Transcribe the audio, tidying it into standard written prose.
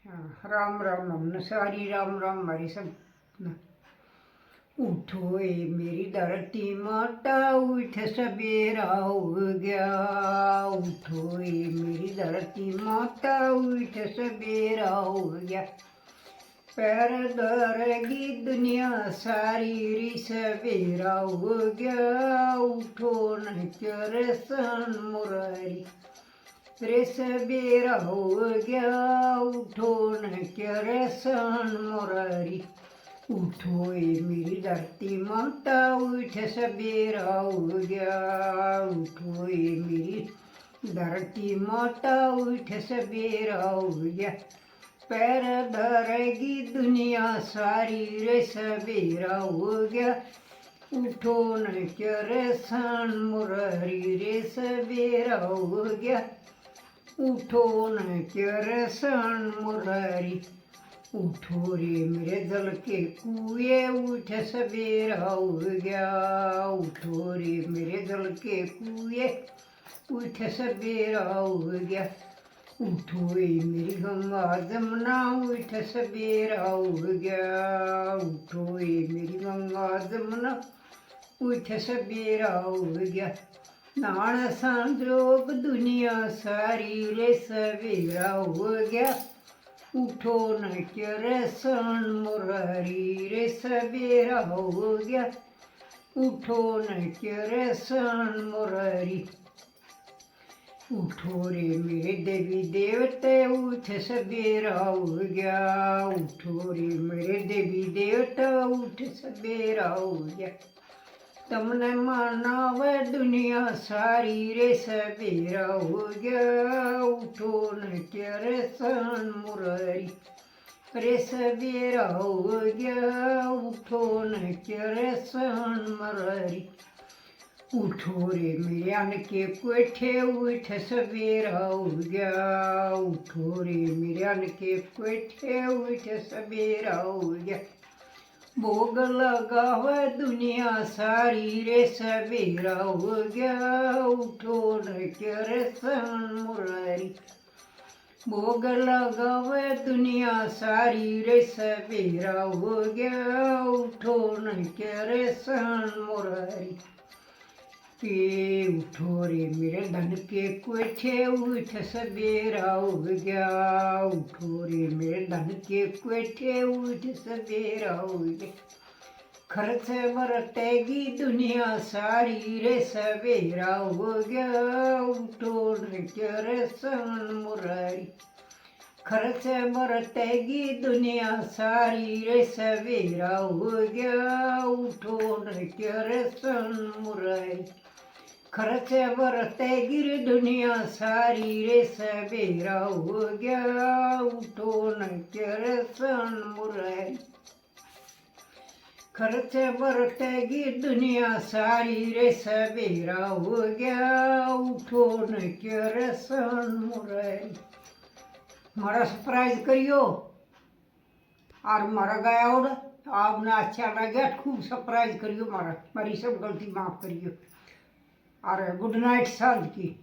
हाँ, राम राम हमने सारी राम राम हमारी सब न। उठो ए मेरी धरती माता उठ सवेरा हो गया। उठो ए मेरी धरती माता उठ सवेरा हो गया। पैर धरेगी दुनिया सारी री सवेरा हो गया। उठो न कर सन मुरारी रे सवेरा हो गया। उठो न कर सन मुरारी। उठो ए मेरी धरती माता उठ सवेरा हो गया। उठो ए मेरी धरती माता उठ सवेरा हो गया। पैर धरेगी दुनिया सारी रे सवेरा हो गया। उठो न कर सन मुरारी रे सवेरा हो गया। उठो न कर सन मुरारी। उठो रे मेरे दल के कुएं उठ सवेरा हो गया। उठो रे मेरे दल के कुएं उठ सवेरा हो गया। उठो ए मेरी गंगा जमुना उठ सवेरा हो गया। उठो ए मेरी गंगा जमुना उठ सवेरा हो गया। नाण संजोग दुनिया सारी रे सवेरा हो गया। उठो न कर सन मुरारी रे सवेरा हो गया। उठो न कर सन मुरारी। उठो रे मेरे देवी देवते उठ सवेरा हो गया। उठो रे मेरे देवी देवता उठ सवेरा हो गया। तमने मानव दुनिया सारी रे सवेरा हो गया। उठो न कर सन मुरारी रे सवेरा हो गया। उठो न कर सन मुरारी। उठो रे मेरे अन्न के कोठे उठ सवेरा हो गया। उठो रे मेरे अन्न के कोठे उठ सवेरा हो गया। भोग लगाव दुनिया सारी रे सवेरा हो गया। उठो न कर सन मुरारी। भोग लगाव दुनिया सारी रे सवेरा हो गया। उठो न कर सन मुरारी। उठो रे मेरे धन के कोठे उठ सवेरा हो गया। उठो रे मेरे धन के कोठे उठ सवेरा हो गया। खर्च बरतेगी दुनिया सारी रे सवेरा हो गया। उठो न कर सन मुरारी। खर्च बरतेगी दुनिया सारी रे सवेरा हो गया। उठो न कर सन मुरारी। खर्च बरतेगी दुनिया सारी रे सवेरा हो गया। उठो न कर सन मुरारी। खर्च बरतेगी दुनिया सारी रे सवेरा हो गया। उठो न कर सन मुरारी। मारा सरप्राइज करियो और मारा गया और आपने अच्छा लगा खूब सरप्राइज करियो। मारा मारी सब गलती माफ करियो और गुड नाइट सांझ की।